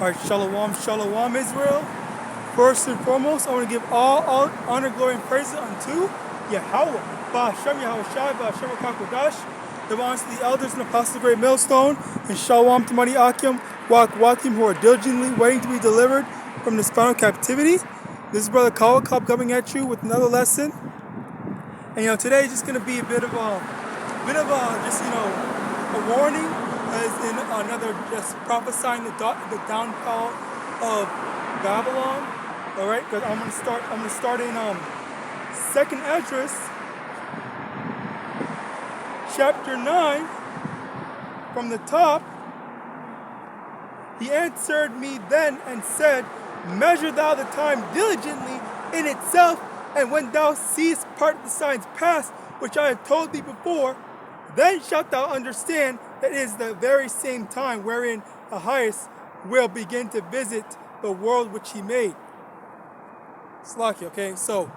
Alright, Shalom, Shalom, Israel. First and foremost, I want to give all honor, glory, and praise unto YAHAWAH, BAHASHAM, YAHAWASHI, BAHASHAM, the honors to the elders and apostles of the great millstone, and Shalom to Maniakim, Wakim, who are diligently waiting to be delivered from this final captivity. This is Brother Kawakab coming at you with another lesson. And today is just going to be a bit of a warning, as in another just prophesying the downfall of Babylon. All right, because I'm gonna start in Second Esdras, chapter 9, from the top. He answered me then and said, measure thou the time diligently in itself, and when thou seest part of the signs past, which I have told thee before, then shalt thou understand that it is the very same time wherein the highest will begin to visit the world which he made. Slaki, okay? So,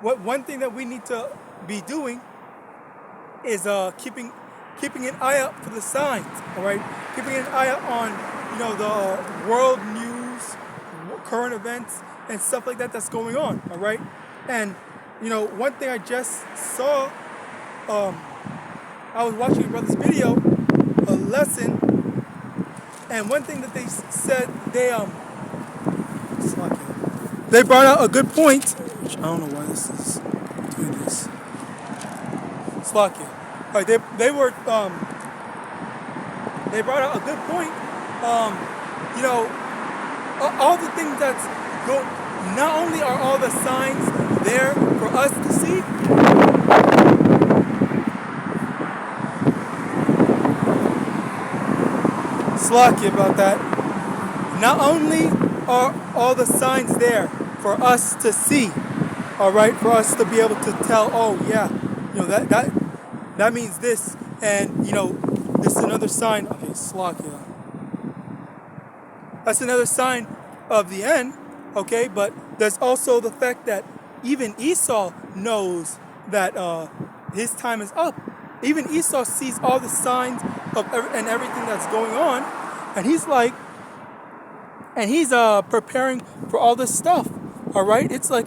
one thing that we need to be doing is keeping an eye out for the signs, all right? Keeping an eye out on, the world news, current events, and stuff like that that's going on, all right? And, one thing I just saw, I was watching a brother's video, a lesson, and one thing that they said, they brought out a good point, which I don't know why this is doing this. Slakia. All right, they brought out a good point. All the things that's not only are all the signs there for us to see, Slakia about that. Not only are all the signs there for us to see, all right, for us to be able to tell, oh yeah, that means this, and this is another sign. Okay, Slakia. That's another sign of the end, okay? But there's also the fact that even Esau knows that his time is up. Even Esau sees all the signs of everything that's going on, and he's preparing for all this stuff. All right, it's a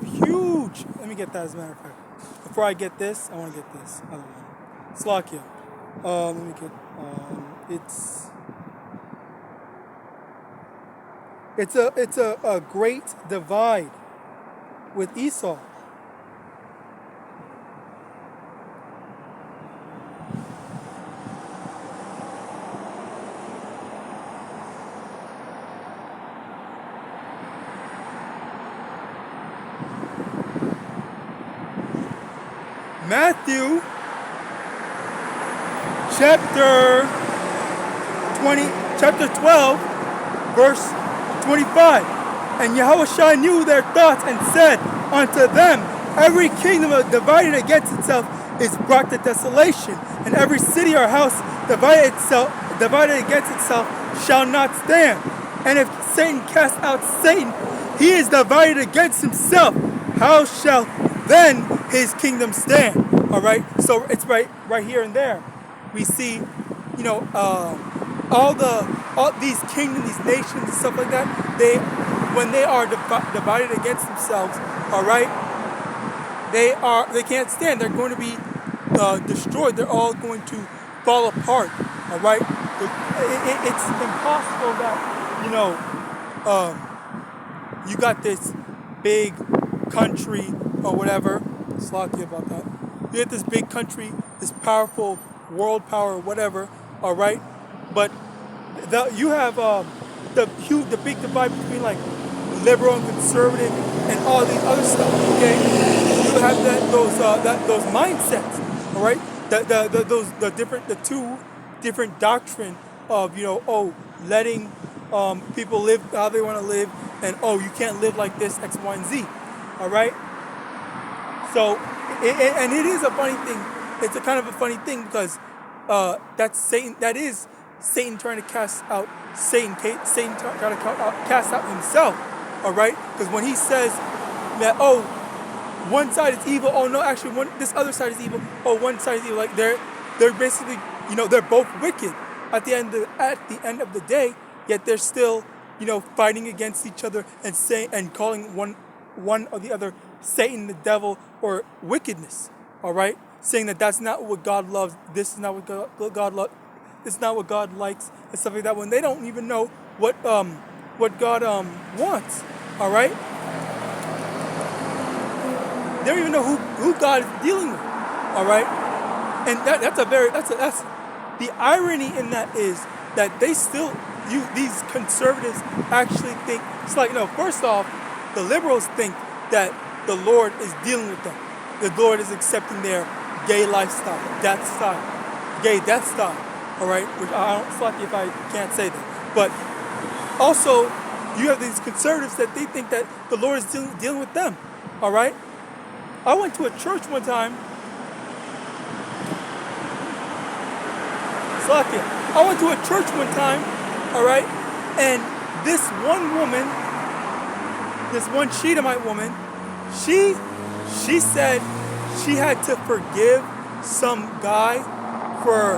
huge. Let me get that as a matter of fact. Before I get this, I want to get this other one. Slakia. Let me get. It's a great divide with Esau. Matthew chapter 12, verse 25. And Yahawashi knew their thoughts and said unto them, every kingdom divided against itself is brought to desolation, and every city or house divided against itself shall not stand. And if Satan cast out Satan, he is divided against himself. How shall then his kingdom stand? All right, so it's right here and there. We see, all these kingdoms, these nations, and stuff like that. When they are divided against themselves, all right, they can't stand. They're going to be destroyed. They're all going to fall apart. All right, it's impossible that you got this big country or whatever. Slocky about that. You get this big country, this powerful world power or whatever. All right, but you have the big divide between like liberal and conservative and all these other stuff. Okay, you have those mindsets. All right, the two different doctrine of letting people live how they want to live, and you can't live like this, X, Y, and Z. All right. So, and it is a funny thing. It's a kind of a funny thing because that's Satan. That is Satan trying to cast out Satan. Satan trying to cast out himself. All right. Because when he says that, one side is evil. Oh no, actually, this other side is evil. Oh, one side is evil. Like they're basically, they're both wicked. at the end of the day, yet they're still, fighting against each other and calling one or the other Satan, the devil, or wickedness. All right, saying that that's not what God loves. This is not what God loves. It's not what God likes, and stuff like that. When they don't even know what God wants. All right, they don't even know who God is dealing with. All right, and that's the irony in that is that they still these conservatives actually think it's like, first off, the liberals think that the Lord is dealing with them. The Lord is accepting their gay lifestyle, death style. All right, which I don't fuck if I can't say that. But also, you have these conservatives that they think that the Lord is dealing with them. All right, I went to a church one time. I went to a church one time. All right, and this one woman, this one Shedamite woman, she said she had to forgive some guy for,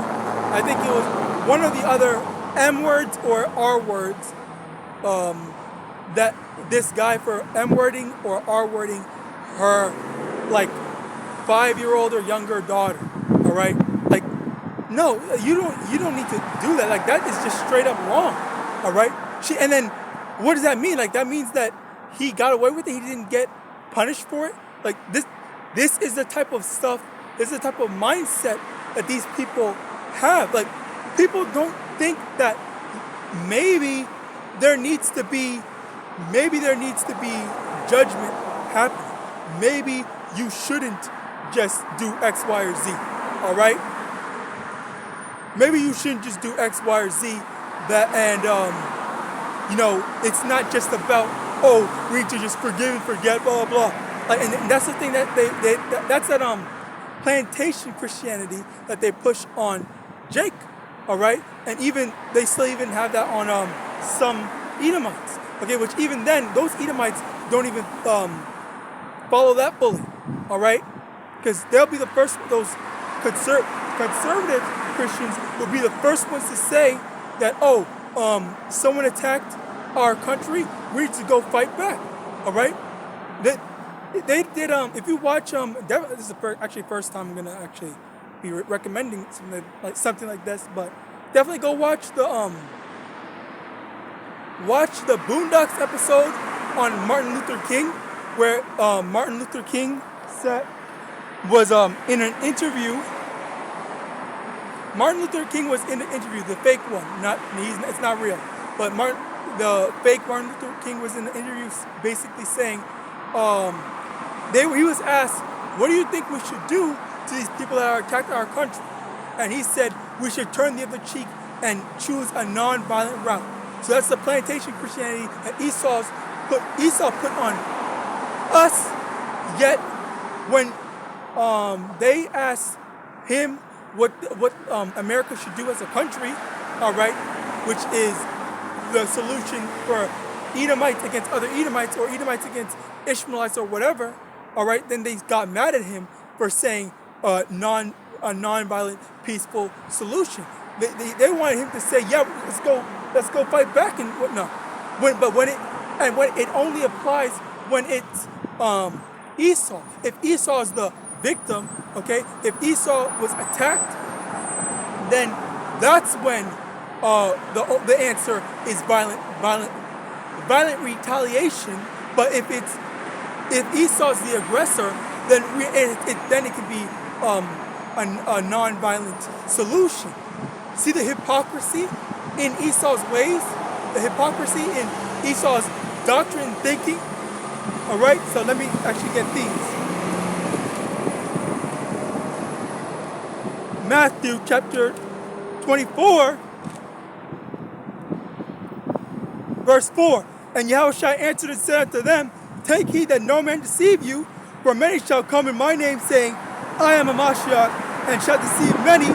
I think it was one of the other M words or R words, that this guy for M wording or R wording her, like, 5-year-old or younger daughter. All right, like, no, you don't need to do that. Like, that is just straight up wrong. All right, and then what does that mean? Like, that means that he got away with it. He didn't get punished for it. Like, this is the type of stuff. This is the type of mindset that these people have. Like, people don't think that maybe there needs to be judgment happening. Maybe you shouldn't just do X, Y, or Z. All right? Maybe you shouldn't just do X, Y, or Z. It's not just about, we need to just forgive and forget, blah, blah, blah. Like, and that's the thing that that's that plantation Christianity that they push on Jake, all right? And they still even have that on some Edomites, okay? Which even then, those Edomites don't even follow that fully, all right? Because they'll be the first, those conservative Christians will be the first ones to say that, someone attacked our country, we need to go fight back, all right? They did, if you watch, this is the first time I'm going to actually be recommending something like this, but definitely go watch the Boondocks episode on Martin Luther King, where Martin Luther King was in an interview. Martin Luther King was in the interview, the fake one, it's not real, but the fake Martin Luther King was in the interview basically saying, he was asked, what do you think we should do to these people that are attacking our country? And he said, we should turn the other cheek and choose a non-violent route. So that's the plantation Christianity that Esau put on us. Yet, when they asked him what America should do as a country, all right, which is the solution for Edomites against other Edomites or Edomites against Ishmaelites or whatever, all right, then they got mad at him for saying a non-violent, peaceful solution. They wanted him to say, yeah, let's go fight back and whatnot. When it only applies when it's Esau. If Esau is the victim, okay, if Esau was attacked, then that's when the answer is violent retaliation. But if Esau's the aggressor, then it can be a non-violent solution. See the hypocrisy in Esau's ways, the hypocrisy in Esau's doctrine and thinking. All right, so let me actually get these. Matthew chapter 24, verse 4. And Yahawashi answered and said unto them, take heed that no man deceive you, for many shall come in my name, saying, I am a Mashiach, and shall deceive many.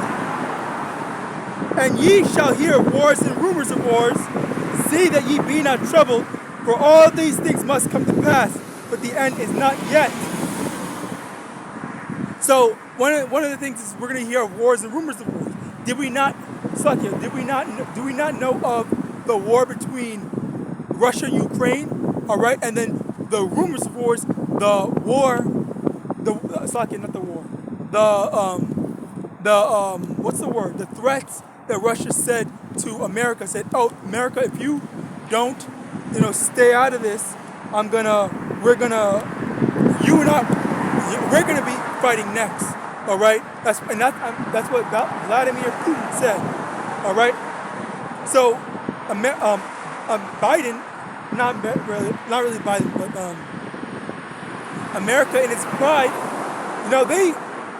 And ye shall hear of wars and rumors of wars. See that ye be not troubled, for all these things must come to pass, but the end is not yet. So one of the things is we're going to hear of wars and rumors of wars. Did we not Slakia, do we not know of the war between Russia and Ukraine? All right, and then the rumors of wars, the war, Slakia, not the war, what's the word? The threats that Russia said to America, said, "Oh, America, if you don't, stay out of this, we're gonna be fighting next." All right, that's what Vladimir Putin said. All right, so Biden, not really Biden, but America in its pride,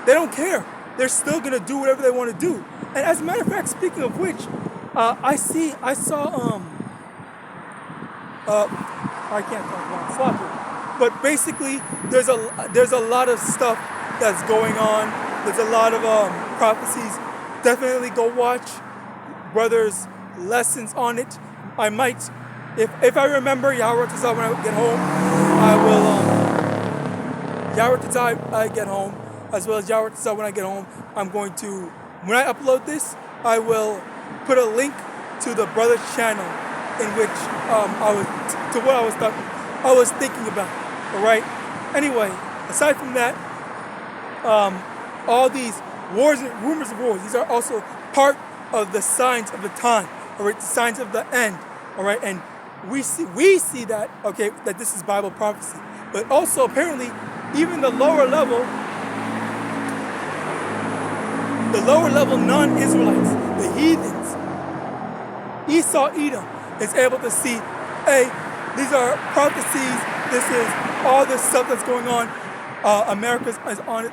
they don't care. They're still gonna do whatever they want to do. And as a matter of fact, speaking of which, I saw I can't talk about soccer, but basically there's a lot of stuff that's going on. There's a lot of prophecies. Definitely go watch brothers' lessons on it. I might, if I remember YAHAWASHI when I get home, I will YAHAWASHI I get home, as well as YAHAWASHI when I get home. I'm going to, when I upload this, I will put a link to the brother's channel in which what I was thinking about. All right. Anyway, aside from that, all these wars and rumors of wars, these are also part of the signs of the time. All right, the signs of the end. All right, and we see that, okay, that this is Bible prophecy, but also apparently even the lower level non-Israelites, the heathens, Esau, Edom, is able to see, hey, these are prophecies. This is all this stuff that's going on. America is on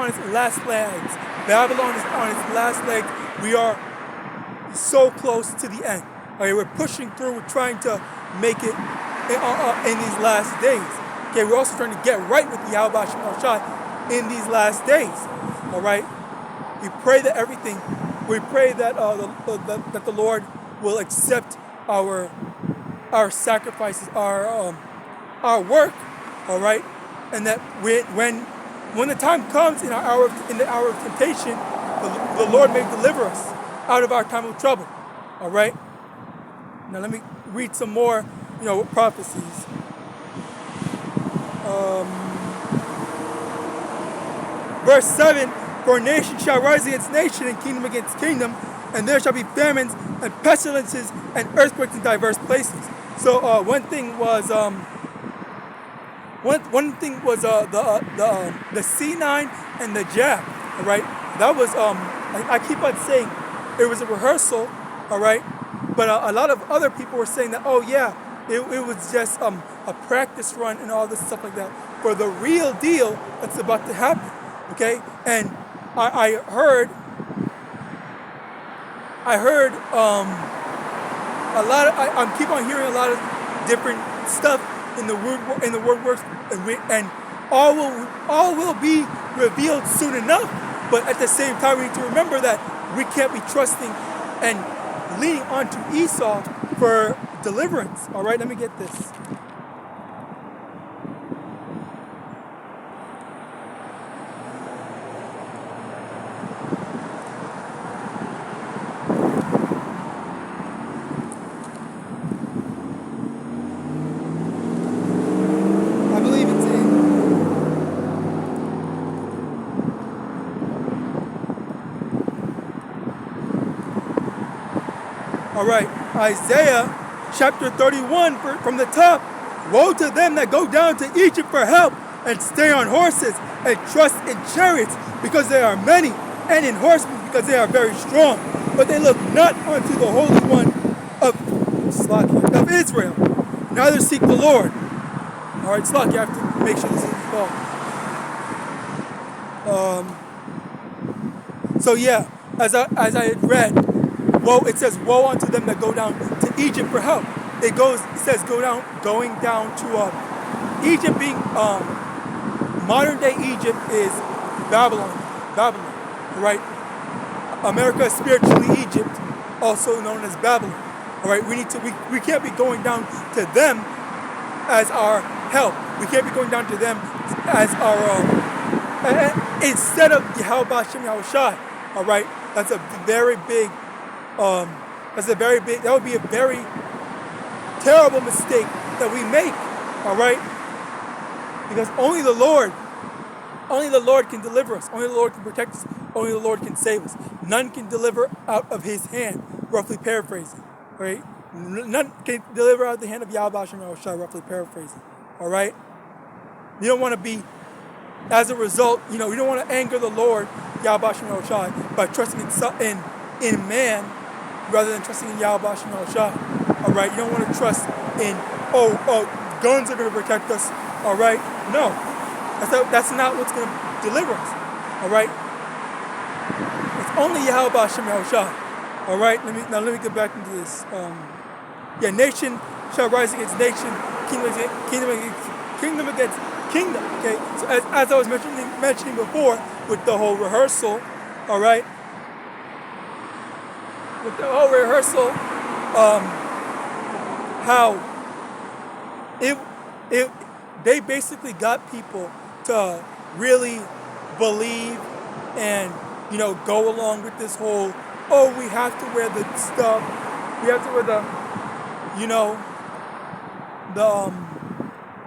its last legs. Babylon is on its last leg. We are so close to the end. Okay, we're pushing through. We're trying to make it in these last days. Okay, we're also trying to get right with YAHAWASHI in these last days. All right. We pray that we pray that that the Lord will accept our sacrifices, our work, all right, and that when the time comes in the hour of temptation, the Lord may deliver us out of our time of trouble, all right. Now let me read some more, prophecies. Verse 7. For nation shall rise against nation, and kingdom against kingdom, and there shall be famines and pestilences and earthquakes in diverse places. So one thing was the C9 and the jab. All right, that was I keep on saying it was a rehearsal. All right, but a lot of other people were saying that, oh yeah, it was just a practice run and all this stuff like that for the real deal that's about to happen. Okay, and I heard a lot of, I keep on hearing a lot of different stuff in the word works, and all will be revealed soon enough. But at the same time, we need to remember that we can't be trusting and leaning onto Esau for deliverance. All right, let me get this. All right, Isaiah chapter 31 from the top. Woe to them that go down to Egypt for help and stay on horses and trust in chariots because they are many, and in horsemen because they are very strong. But they look not unto the Holy One of Israel, neither seek the Lord. All right, Slack, you have to make sure this is involved. So yeah, as I had read, it says, woe unto them that go down to Egypt for help. It says going down to Egypt, being modern day Egypt is Babylon, right? America is spiritually Egypt, also known as Babylon. All right, we can't be going down to them as our help. We can't be going down to them as our instead of YAHAWASHI. All right, That's a very big, that would be a very terrible mistake that we make, all right? Because only the Lord can deliver us. Only the Lord can protect us. Only the Lord can save us. None can deliver out of his hand, roughly paraphrasing, right? None can deliver out of the hand of YAHAWASHI and YAHAWASHI, roughly paraphrasing, all right? You don't want to be, as a result, you don't want to anger the Lord, YAHAWASHI and YAHAWASHI, by trusting in man rather than trusting in YAHAWASHI and YAHAWASHI, all right? You don't want to trust in, guns are going to protect us, all right? No, that's not what's going to deliver us, all right? It's only YAHAWASHI and YAHAWASHI, all right? Let me get back into this. Nation shall rise against nation, kingdom against kingdom. Okay, so as I was mentioning before, with the whole rehearsal, all right. With the whole rehearsal, how they basically got people to really believe and go along with this whole, we have to wear the stuff, we have to wear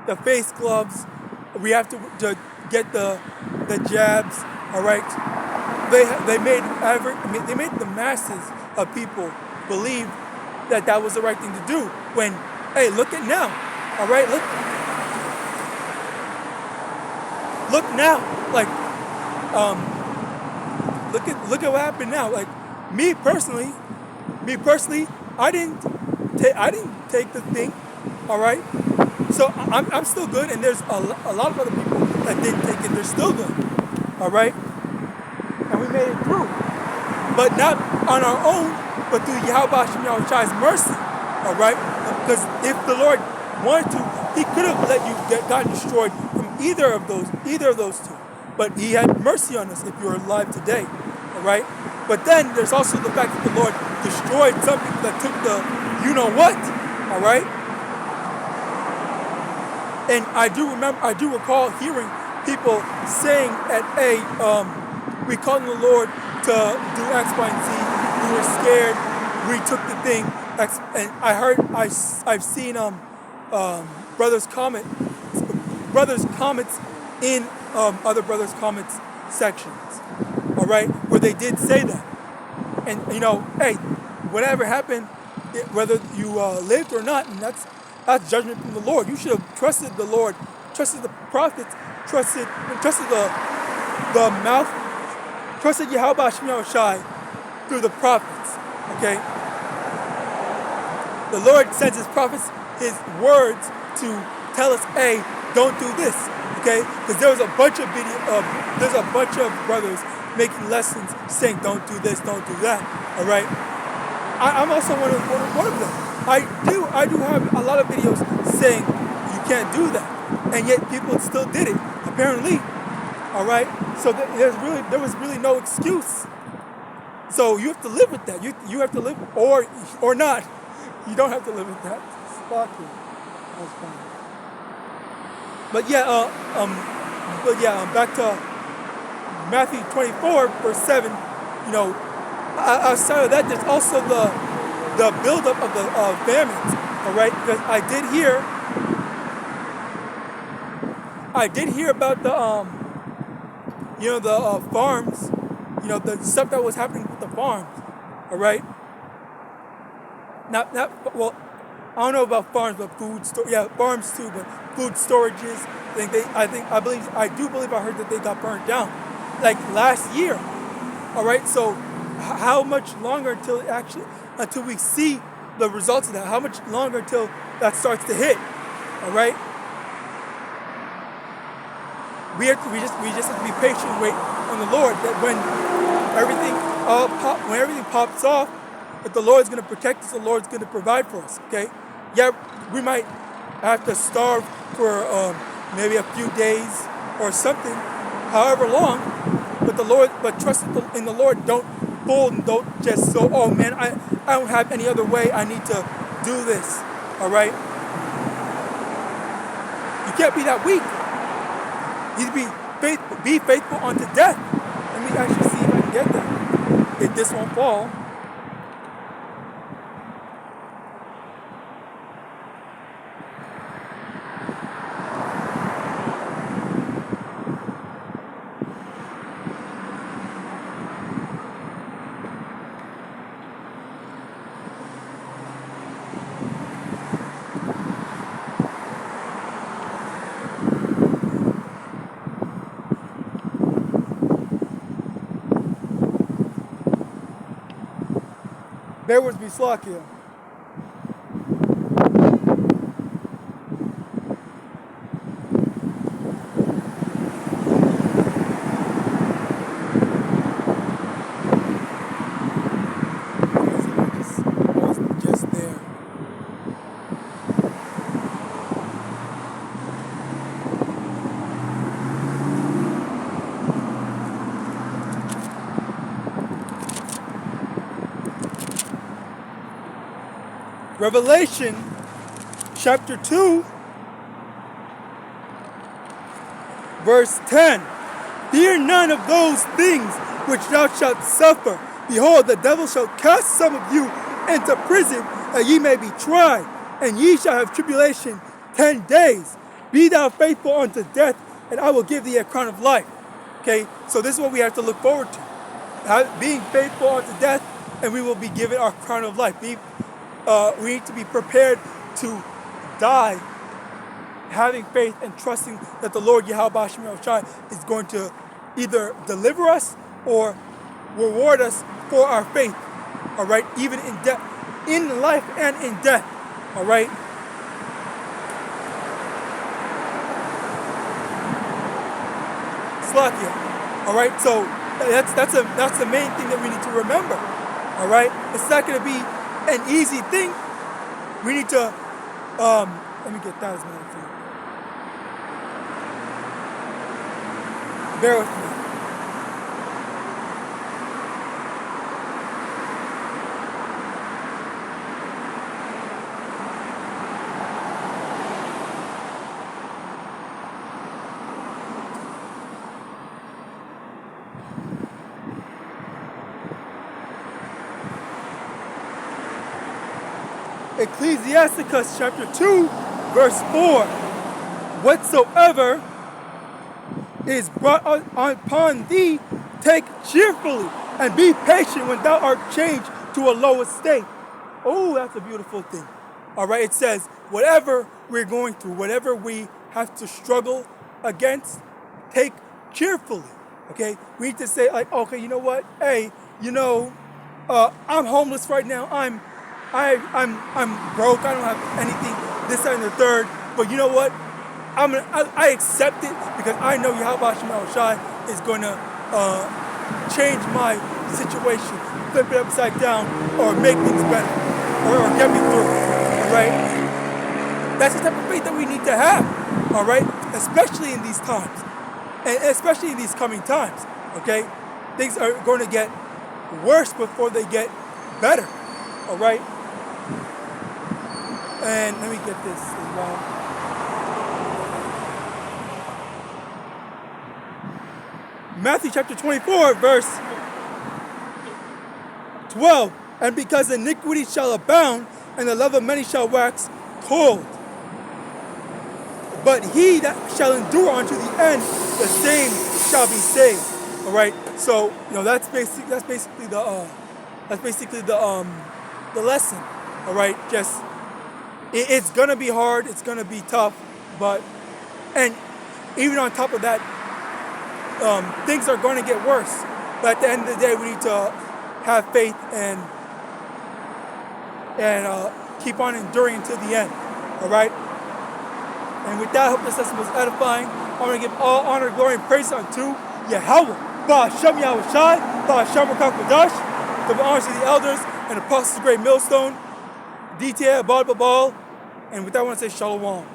the face gloves, we have to get the jabs, all right. They made the masses of people believe that was the right thing to do. When, hey, look at now, all right, look now, like, look at what happened now. Like, me personally, I didn't take the thing, all right. So I'm still good, and there's a lot of other people that didn't take it. They're still good, all right. And we made it through, but not on our own, but through YAHAWASHI and YAHAWASHI's mercy, all right. Because if the Lord wanted to, He could have let you get gotten destroyed from either of those two. But He had mercy on us if you're alive today, all right. But then there's also the fact that the Lord destroyed some people that took the you-know-what, all right? And I do recall hearing people saying we called on the Lord to do X, Y, and Z. We were scared. We took the thing. And I've seen brothers' comments in other brothers' comments sections, all right, where they did say that. And hey, whatever happened, whether you lived or not, and that's judgment from the Lord. You should have trusted the Lord, trusted the prophets, trusted the mouth, trusted YAHAWASHI and YAHAWASHI through the prophets. Okay. The Lord sends His prophets, His words to tell us, hey, don't do this. Okay, because there's a bunch of brothers making lessons saying don't do this, don't do that. All right. I'm also one of them. I do have a lot of videos saying you can't do that, and yet people still did it, apparently. All right. So there was really no excuse. So you have to live with that. You have to live, or not. You don't have to live with that. Fucking. That's fine. But back to Matthew 24, verse 7. Outside of that, there's also the buildup of the famines. All right, because I did hear about the the farms, the stuff that was happening with the farms. All right. I don't know about farms, but farms too, but food storages. I do believe I heard that they got burned down, like last year. All right, so how much longer until we see the results of that? How much longer until that starts to hit? All right, we just have to be patient and wait on the Lord. That when everything pops off, that the Lord's going to protect us. The Lord's going to provide for us. Okay. Yeah, we might have to starve for maybe a few days or something, however long. But trust in the Lord. Don't fold and don't just go, oh man, I don't have any other way. I need to do this. All right. You can't be that weak. You need to be faithful unto death. Let me actually see if I can get that. if this won't fall. Bear with me, Slakia. Just there. Revelation chapter 2, verse 10. Fear none of those things which thou shalt suffer. Behold, the devil shall cast some of you into prison, that ye may be tried, and ye shall have tribulation 10 days. Be thou faithful unto death, and I will give thee a crown of life. Okay, so this is what we have to look forward to. Being faithful unto death, and we will be given our crown of life. We need to be prepared to die having faith and trusting that the Lord YAHAWASHI is going to either deliver us or reward us for our faith. All right, even in death, in life and in death. All right. Slakia. All right, so that's the main thing that we need to remember. All right, it's not going to be an easy thing. We need to, let me get that as my thing. Bear with me. Ecclesiasticus chapter 2, verse 4. Whatsoever is brought upon thee, take cheerfully, and be patient when thou art changed to a low estate. Oh, that's a beautiful thing. All right, it says, whatever we're going through, whatever we have to struggle against, take cheerfully. Okay, we need to say, like, okay, you know what? Hey, I'm homeless right now. I'm broke. I don't have anything. This, that, and the third. But you know what? I accept it because I know YAHAWASHI is going to change my situation, flip it upside down, or make things better, or get me through. All right? That's the type of faith that we need to have. All right? Especially in these times, and especially in these coming times. Okay? Things are going to get worse before they get better. All right? And let me get this as well. Matthew chapter 24, verse 12. And because iniquity shall abound, and the love of many shall wax cold. But he that shall endure unto the end, the same shall be saved. All right. So that's basically the lesson. All right. Just it's gonna be hard. It's gonna be tough. And even on top of that, things are going to get worse. But at the end of the day, we need to have faith and keep on enduring until the end. All right? And with that, I hope this lesson was edifying. I want to give all honor, glory, and praise unto Yahawah. Ba'ashem Yahawashi, Ba'ashem Rakakadash. Give honors to the elders and apostles of the great millstone. DTA, Bal. And with that, I want to say Shalom.